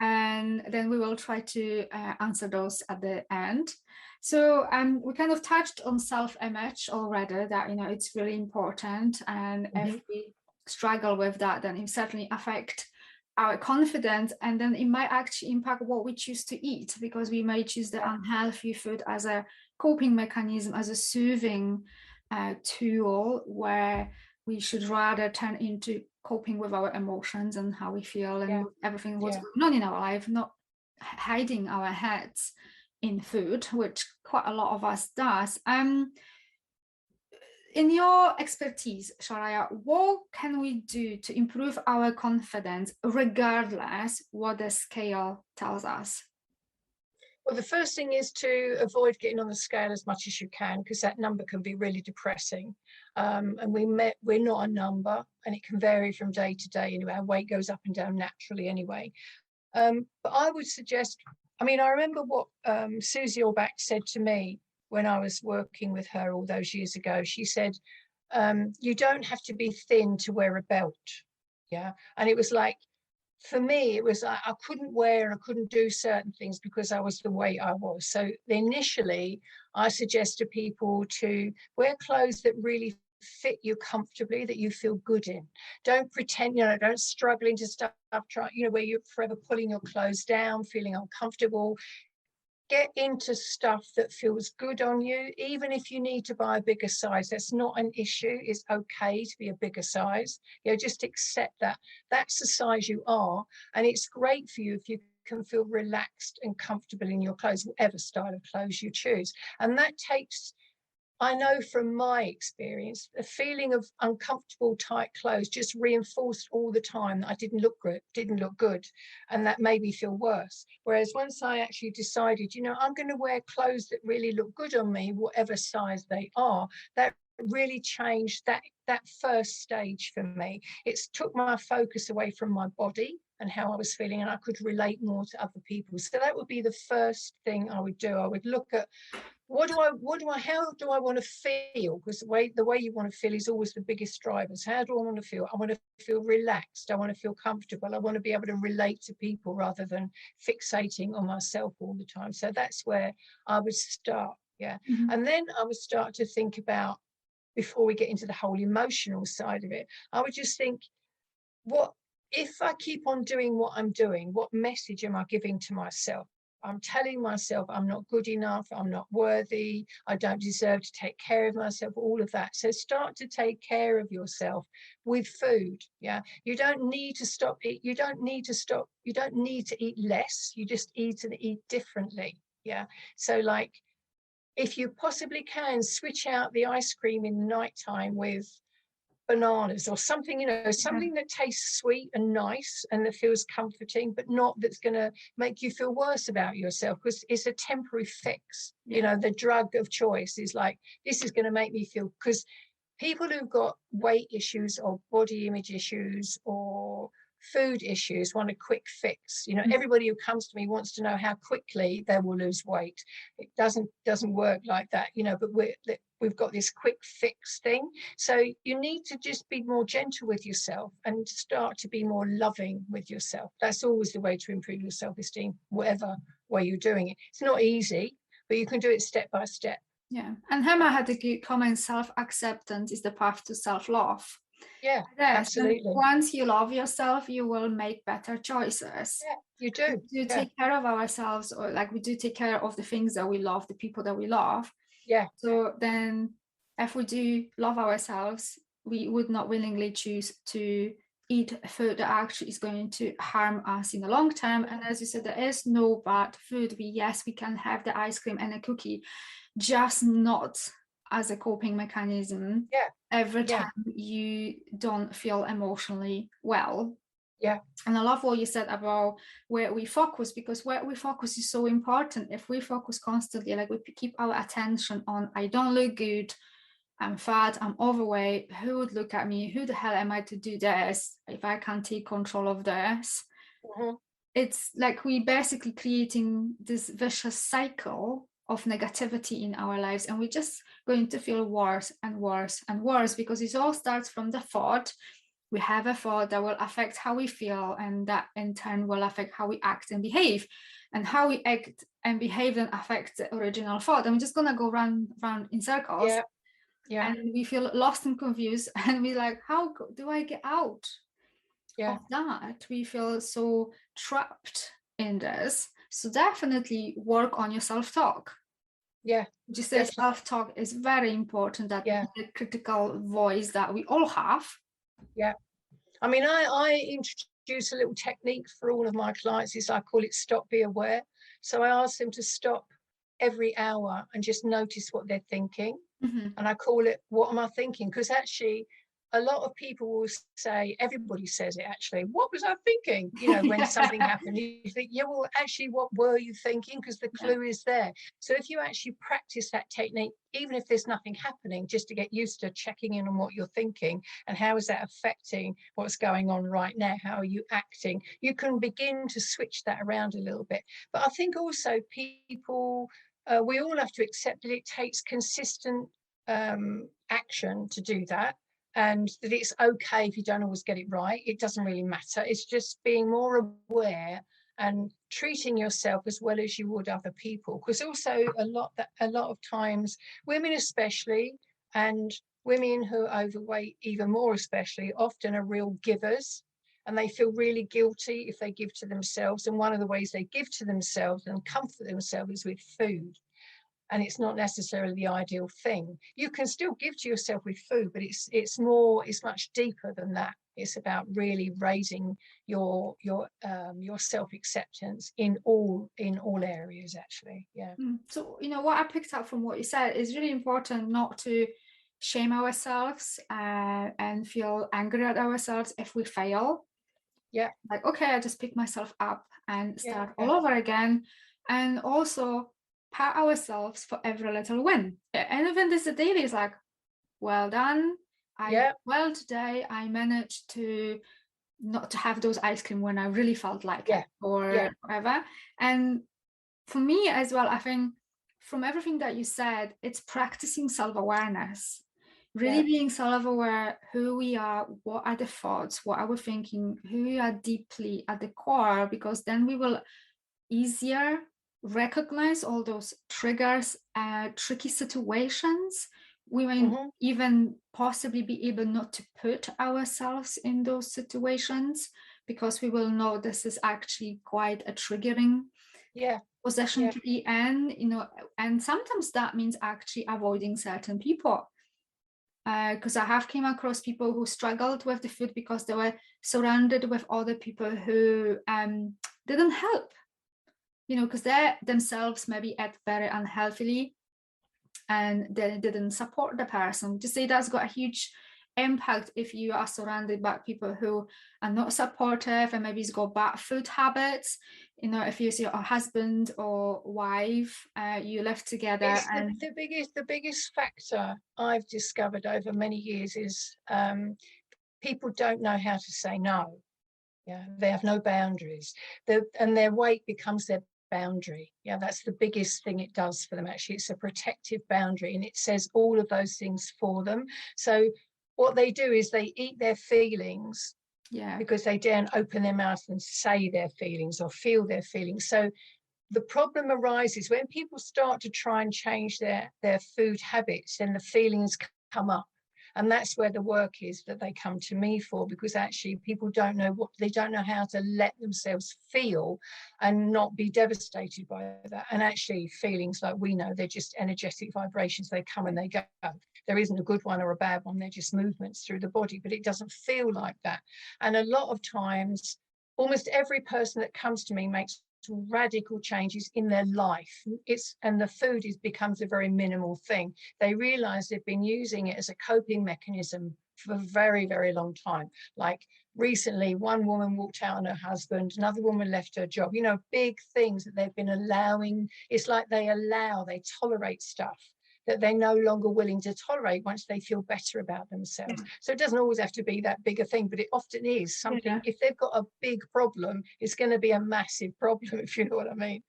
and then we will try to answer those at the end. So we kind of touched on self-image already, that, you know, it's really important, and if we struggle with that, then it certainly affects our confidence, and then it might actually impact what we choose to eat, because we may choose the unhealthy food as a coping mechanism, as a soothing tool, where we should rather turn into coping with our emotions and how we feel and everything what's going on in our life, not hiding our heads in food, which quite a lot of us does. In your expertise, Charya, what can we do to improve our confidence regardless what the scale tells us? Well, the first thing is to avoid getting on the scale as much as you can, because that number can be really depressing. And we're not a number, and it can vary from day to day. Anyway, our weight goes up and down naturally anyway. But I would suggest, I mean, I remember what 𝗙cie 𝘃𝗶𝗁𝗲 said to me when I was working with her all those years ago. She said, you don't have to be thin to wear a belt. Yeah. And it was like, for me, it was like I couldn't do certain things because I was the way I was. So initially, I suggest to people to wear clothes that really fit you comfortably, that you feel good in. Don't pretend, you know, don't struggle into stuff, where you're forever pulling your clothes down, feeling uncomfortable. Get into stuff that feels good on you, even if you need to buy a bigger size. That's not an issue. It's okay to be a bigger size. Just accept that. That's the size you are. And it's great for you if you can feel relaxed and comfortable in your clothes, whatever style of clothes you choose. And that takes, I know from my experience, the feeling of uncomfortable tight clothes just reinforced all the time that I didn't look good, and that made me feel worse. Whereas once I actually decided, I'm going to wear clothes that really look good on me, whatever size they are, that really changed that first stage for me. It took my focus away from my body and how I was feeling, and I could relate more to other people. So that would be the first thing I would do. I would look at how do I want to feel? Because the way you want to feel is always the biggest drivers. How do I want to feel? I want to feel relaxed. I want to feel comfortable. I want to be able to relate to people rather than fixating on myself all the time. So that's where I would start. And then I would start to think about, before we get into the whole emotional side of it, I would just think, what if I keep on doing what I'm doing? What message am I giving to myself? I'm telling myself I'm not good enough, I'm not worthy, I don't deserve to take care of myself, all of that. So start to take care of yourself with food. You don't need to stop eat, you don't need to eat less, you just eat and eat differently. So like, if you possibly can, switch out the ice cream in the nighttime with bananas or something, something that tastes sweet and nice and that feels comforting, but not that's going to make you feel worse about yourself, because it's a temporary fix. The drug of choice is like, this is going to make me feel, because people who've got weight issues or body image issues or food issues want a quick fix. Everybody who comes to me wants to know how quickly they will lose weight. It doesn't work like that, but we've got this quick fix thing. So you need to just be more gentle with yourself and start to be more loving with yourself. That's always the way to improve your self-esteem, whatever way you're doing it. It's not easy, but you can do it step by step. And Hema had a good comment: self-acceptance is the path to self-love. Absolutely. And once you love yourself, you will make better choices. You do. We do take care of ourselves, or like we do take care of the things that we love, the people that we love. So then if we do love ourselves, we would not willingly choose to eat food that actually is going to harm us in the long term. And as you said, there is no bad food. We can have the ice cream and a cookie, just not as a coping mechanism every time you don't feel emotionally well. And I love what you said about where we focus, because where we focus is so important. If we focus constantly, like we keep our attention on, I don't look good, I'm fat, I'm overweight, who would look at me, who the hell am I to do this if I can't take control of this? It's like we basically creating this vicious cycle of negativity in our lives, and we're just going to feel worse and worse and worse, because it all starts from the thought. we have a thought that will affect how we feel, and that in turn will affect how we act and behave, and how we act and behave then affects the original thought, and we're just gonna go round in circles. And we feel lost and confused, and we're like, how do I get out of that? We feel so trapped in this. So definitely work on your self-talk. Just say self-talk is very important, that the critical voice that we all have. I mean, I introduce a little technique for all of my clients. Is I call it stop, be aware. So I ask them to stop every hour and just notice what they're thinking. And I call it, what am I thinking? Because actually a lot of people will say, everybody says it actually, what was I thinking? You know, when something happened, you think, yeah, well, actually, what were you thinking? Because the clue is there. So if you actually practice that technique, even if there's nothing happening, just to get used to checking in on what you're thinking and how is that affecting what's going on right now, how are you acting, you can begin to switch that around a little bit. But I think also people, we all have to accept that it takes consistent action to do that, and that it's okay if you don't always get it right. It doesn't really matter. It's just being more aware and treating yourself as well as you would other people. Because also a lot of times, women especially, and women who are overweight even more especially, often are real givers, and they feel really guilty if they give to themselves. And one of the ways they give to themselves and comfort themselves is with food. And it's not necessarily the ideal thing. You can still give to yourself with food, but it's much deeper than that. It's about really raising your self-acceptance in all areas, actually. So, you know, what I picked up from what you said is really important not to shame ourselves and feel angry at ourselves if we fail. Like, okay, I just pick myself up and start all over again. And also pat ourselves for every little win. And even this daily is like, well done. Well, today I managed to not to have those ice cream when I really felt like it, or whatever. And for me as well, I think from everything that you said, it's practicing self-awareness, really being self-aware who we are, what are the thoughts, what are we thinking, who we are deeply at the core, because then we will easier recognize all those triggers, tricky situations. We may even possibly be able not to put ourselves in those situations, because we will know this is actually quite a triggering possession to be in, you know. And sometimes that means actually avoiding certain people, because I have came across people who struggled with the food because they were surrounded with other people who didn't help, you know, because they themselves maybe ate very unhealthily and they didn't support the person. Just say that's got a huge impact if you are surrounded by people who are not supportive and maybe it's got bad food habits. You know, if you see a husband or wife, you live together. And the biggest factor I've discovered over many years is people don't know how to say no. They have no boundaries, and their weight becomes their boundary. That's the biggest thing it does for them. Actually, it's a protective boundary, and it says all of those things for them. So what they do is they eat their feelings because they daren't open their mouth and say their feelings or feel their feelings. So the problem arises when people start to try and change their food habits, and the feelings come up. And that's where the work is that they come to me for, because actually people don't know how to let themselves feel and not be devastated by that. And actually feelings, like we know, they're just energetic vibrations. They come and they go. There isn't a good one or a bad one. They're just movements through the body, but it doesn't feel like that. And a lot of times, almost every person that comes to me makes radical changes in their life. And the food becomes a very minimal thing. They realize they've been using it as a coping mechanism for a very, very long time. Like recently, one woman walked out on her husband, another woman left her job, you know, big things that they've been allowing. It's like they tolerate stuff that they're no longer willing to tolerate once they feel better about themselves. So it doesn't always have to be that big a thing, but it often is something. If they've got a big problem, it's going to be a massive problem, if you know what I mean.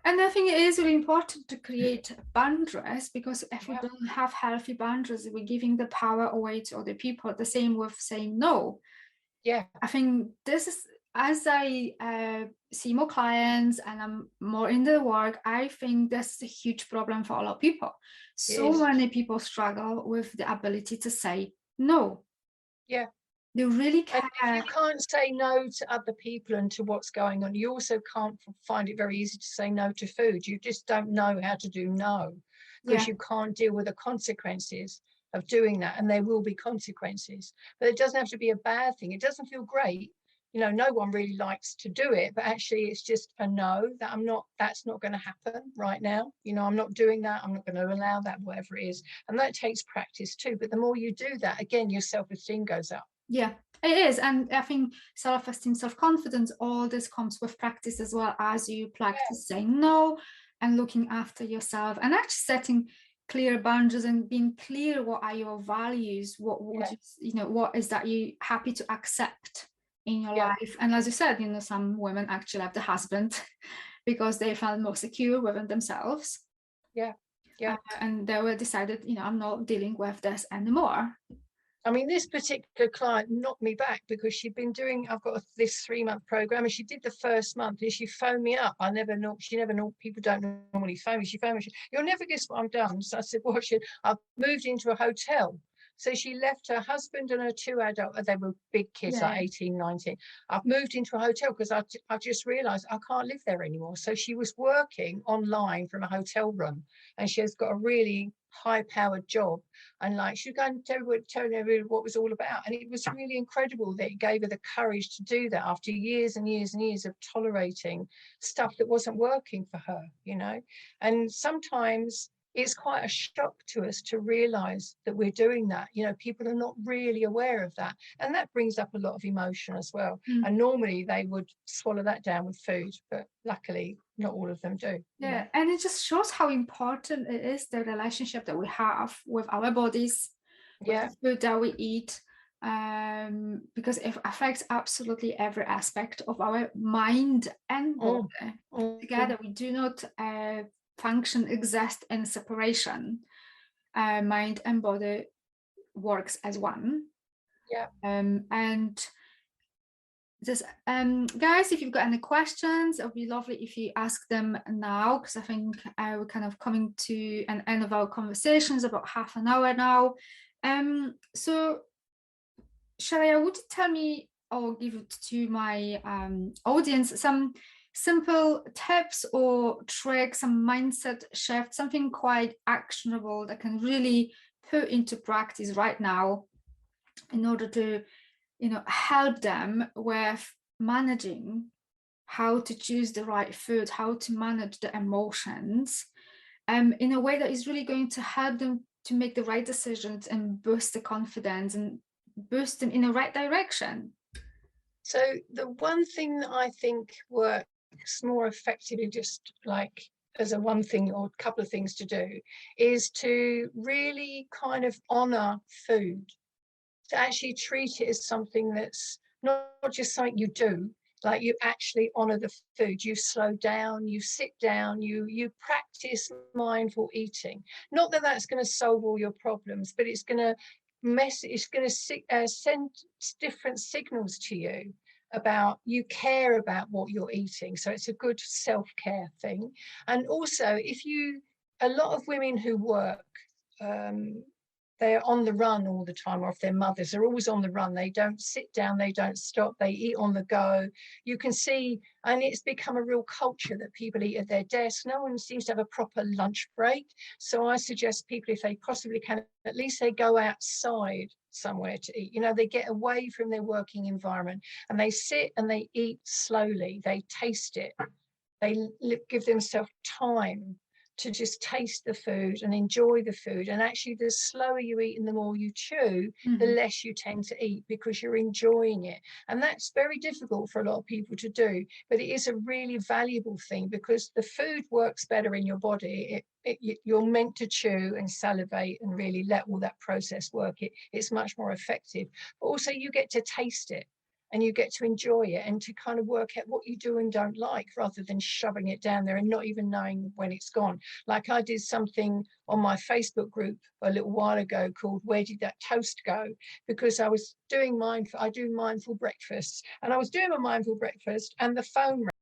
And I think it is really important to create boundaries, because if we don't have healthy boundaries, we're giving the power away to other people. The same with saying no. Yeah. I think this is, as I see more clients and I'm more in the work, I think this is a huge problem for a lot of people. So many people struggle with the ability to say no. Yeah. They really And care. if you can't say no to other people and to what's going on, you also can't find it very easy to say no to food. You just don't know how to do no, because you can't deal with the consequences of doing that, and there will be consequences. But it doesn't have to be a bad thing. It doesn't feel great. You know, no one really likes to do it, but actually it's just a no, that that's not going to happen right now. You know, I'm not doing that. I'm not going to allow that, whatever it is. And that takes practice too. But the more you do that, again, your self-esteem goes up. Yeah, it is. And I think self-esteem, self-confidence, all this comes with practice, as well as you practice saying no and looking after yourself, and actually setting clear boundaries and being clear what are your values, what you know, what is that you happy to accept in your life. And as you said, you know, some women actually have the husband because they felt more secure within themselves. And they were decided, you know, I'm not dealing with this anymore. I mean, this particular client knocked me back, because she'd been doing, I've got this 3-month program, and she did the first month and she phoned me up. She never know, people don't normally phone me. She phoned me, you'll never guess what I've done. So I said, what? I've moved into a hotel. So she left her husband and her 2 adults, they were big kids, like 18, 19. I've moved into a hotel because I just realized I can't live there anymore. So she was working online from a hotel room, and she has got a really high-powered job, and like she'd go and telling everyone what it was all about. And it was really incredible that it gave her the courage to do that after years and years and years of tolerating stuff that wasn't working for her, you know. And sometimes it's quite a shock to us to realize that we're doing that. You know, people are not really aware of that, and that brings up a lot of emotion as well. And normally they would swallow that down with food, but luckily not all of them do. Yeah, and it just shows how important it is, the relationship that we have with our bodies, with the food that we eat, because it affects absolutely every aspect of our mind and body together. We do not exist in separation. Mind and body works as one. And just guys, if you've got any questions, it would be lovely if you ask them now, because I think we're kind of coming to an end of our conversations, about half an hour now. So Charya, would you tell me, or give it to my audience, some simple tips or tricks, some mindset shift, something quite actionable that can really put into practice right now in order to, you know, help them with managing how to choose the right food, how to manage the emotions, in a way that is really going to help them to make the right decisions and boost the confidence and boost them in the right direction? So the one thing that I think works more effectively, just like as a one thing or a couple of things to do, is to really kind of honor food, to actually treat it as something that's not just something you do, like you actually honor the food. You slow down, you sit down, you practice mindful eating. Not that that's going to solve all your problems, but it's going to send different signals to you about you care about what you're eating. So it's a good self-care thing. And also, a lot of women who work, they're on the run all the time, or if they're mothers, they're always on the run. They don't sit down, they don't stop, they eat on the go. You can see, and it's become a real culture that people eat at their desk. No one seems to have a proper lunch break. So I suggest people, if they possibly can, at least they go outside somewhere to eat. You know, they get away from their working environment and they sit and they eat slowly. They taste it. They give themselves time to just taste the food and enjoy the food. And actually, the slower you eat and the more you chew, the less you tend to eat, because you're enjoying it. And that's very difficult for a lot of people to do, but it is a really valuable thing, because the food works better in your body. You're meant to chew and salivate and really let all that process work. It's much more effective. But also, you get to taste it. and you get to enjoy it and to kind of work out what you do and don't like, rather than shoving it down there and not even knowing when it's gone. Like I did something on my Facebook group a little while ago called "Where Did That Toast Go?" because I was doing I do mindful breakfasts, and I was doing my mindful breakfast and the phone rang.